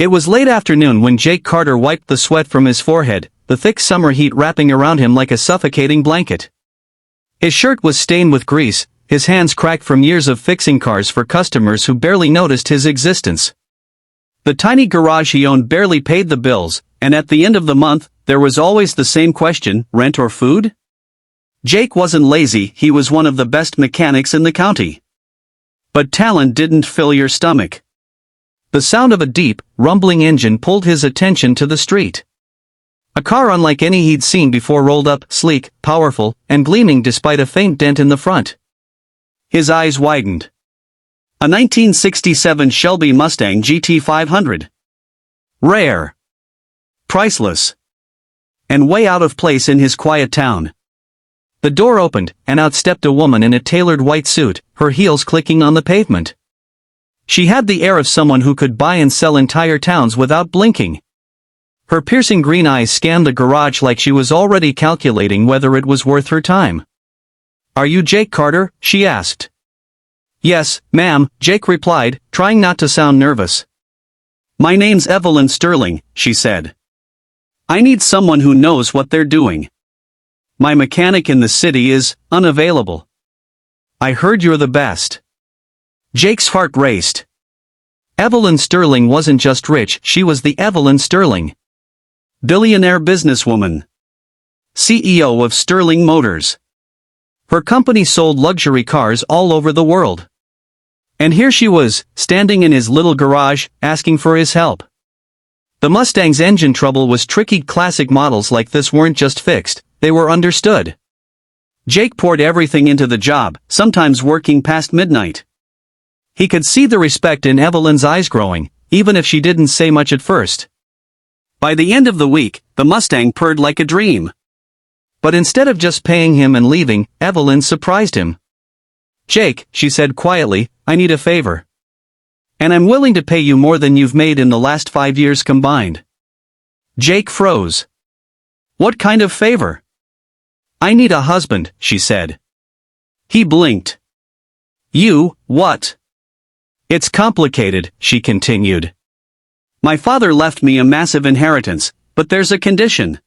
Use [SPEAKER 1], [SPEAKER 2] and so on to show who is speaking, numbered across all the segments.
[SPEAKER 1] It was late afternoon when Jake Carter wiped the sweat from his forehead, the thick summer heat wrapping around him like a suffocating blanket. His shirt was stained with grease, his hands cracked from years of fixing cars for customers who barely noticed his existence. The tiny garage he owned barely paid the bills, and at the end of the month, there was always the same question: rent or food? Jake wasn't lazy, he was one of the best mechanics in the county. But talent didn't fill your stomach. The sound of a deep, rumbling engine pulled his attention to the street. A car unlike any he'd seen before rolled up, sleek, powerful, and gleaming despite a faint dent in the front. His eyes widened. A 1967 Shelby Mustang GT 500. Rare. Priceless. And way out of place in his quiet town. The door opened, and out stepped a woman in a tailored white suit, her heels clicking on the pavement. She had the air of someone who could buy and sell entire towns without blinking. Her piercing green eyes scanned the garage like she was already calculating whether it was worth her time. "Are you Jake Carter?" she asked. "Yes, ma'am," Jake replied, trying not to sound nervous. "My name's Evelyn Sterling," she said. "I need someone who knows what they're doing. My mechanic in the city is unavailable. I heard you're the best." Jake's heart raced. Evelyn Sterling wasn't just rich, she was the Evelyn Sterling. Billionaire businesswoman. CEO of Sterling Motors. Her company sold luxury cars all over the world. And here she was, standing in his little garage, asking for his help. The Mustang's engine trouble was tricky. Classic models like this weren't just fixed, they were understood. Jake poured everything into the job, sometimes working past midnight. He could see the respect in Evelyn's eyes growing, even if she didn't say much at first. By the end of the week, the Mustang purred like a dream. But instead of just paying him and leaving, Evelyn surprised him. "Jake," she said quietly, "I need a favor. And I'm willing to pay you more than you've made in the last 5 years combined." Jake froze. "What kind of favor?" "I need a husband," she said. He blinked. "You, what?" "It's complicated," she continued. "My father left me a massive inheritance, but there's a condition.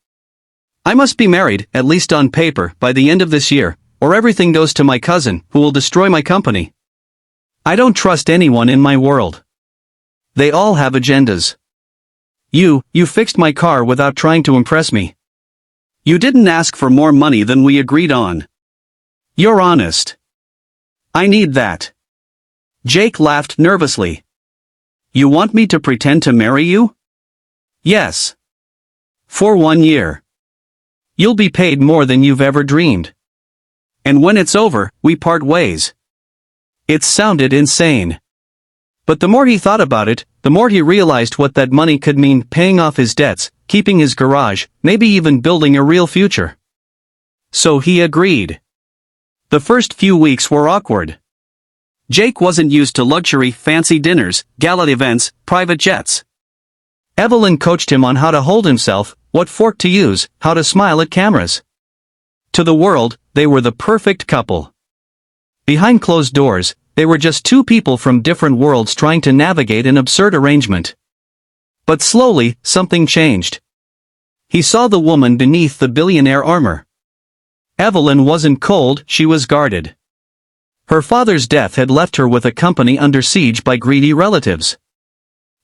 [SPEAKER 1] I must be married, at least on paper, by the end of this year, or everything goes to my cousin, who will destroy my company. I don't trust anyone in my world. They all have agendas. You fixed my car without trying to impress me. You didn't ask for more money than we agreed on. You're honest. I need that." Jake laughed nervously. "You want me to pretend to marry you?" "Yes. For 1 year. You'll be paid more than you've ever dreamed. And when it's over, we part ways." It sounded insane. But the more he thought about it, the more he realized what that money could mean: paying off his debts, keeping his garage, maybe even building a real future. So he agreed. The first few weeks were awkward. Jake wasn't used to luxury, fancy dinners, gala events, private jets. Evelyn coached him on how to hold himself, what fork to use, how to smile at cameras. To the world, they were the perfect couple. Behind closed doors, they were just two people from different worlds trying to navigate an absurd arrangement. But slowly, something changed. He saw the woman beneath the billionaire armor. Evelyn wasn't cold, she was guarded. Her father's death had left her with a company under siege by greedy relatives.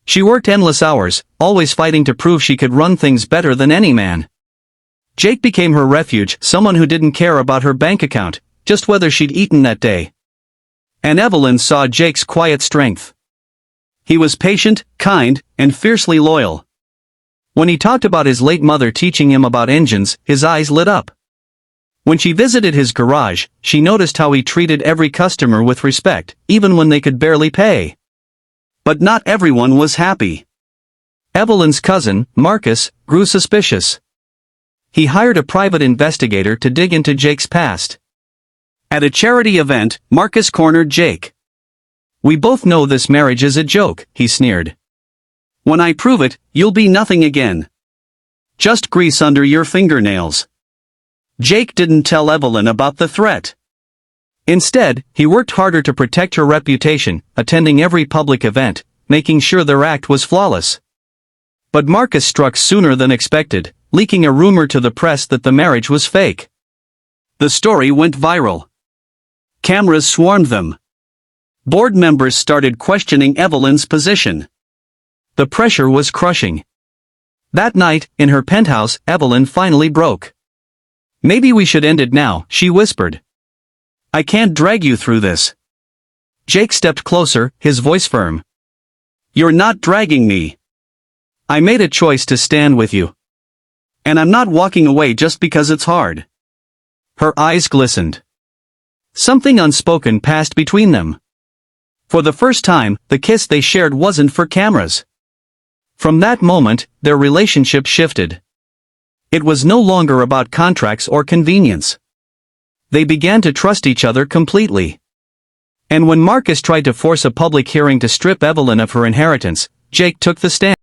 [SPEAKER 1] She worked endless hours, always fighting to prove she could run things better than any man. Jake became her refuge, someone who didn't care about her bank account, just whether she'd eaten that day. And Evelyn saw Jake's quiet strength. He was patient, kind, and fiercely loyal. When he talked about his late mother teaching him about engines, his eyes lit up. When she visited his garage, she noticed how he treated every customer with respect, even when they could barely pay. But not everyone was happy. Evelyn's cousin, Marcus, grew suspicious. He hired a private investigator to dig into Jake's past. At a charity event, Marcus cornered Jake. "We both know this marriage is a joke," he sneered. "When I prove it, you'll be nothing again. Just grease under your fingernails." Jake didn't tell Evelyn about the threat. Instead, he worked harder to protect her reputation, attending every public event, making sure their act was flawless. But Marcus struck sooner than expected, leaking a rumor to the press that the marriage was fake. The story went viral. Cameras swarmed them. Board members started questioning Evelyn's position. The pressure was crushing. That night, in her penthouse, Evelyn finally broke. "Maybe we should end it now," she whispered. "I can't drag you through this." Jake stepped closer, his voice firm. "You're not dragging me. I made a choice to stand with you. And I'm not walking away just because it's hard." Her eyes glistened. Something unspoken passed between them. For the first time, the kiss they shared wasn't for cameras. From that moment, their relationship shifted. It was no longer about contracts or convenience. They began to trust each other completely. And when Marcus tried to force a public hearing to strip Evelyn of her inheritance, Jake took the stand.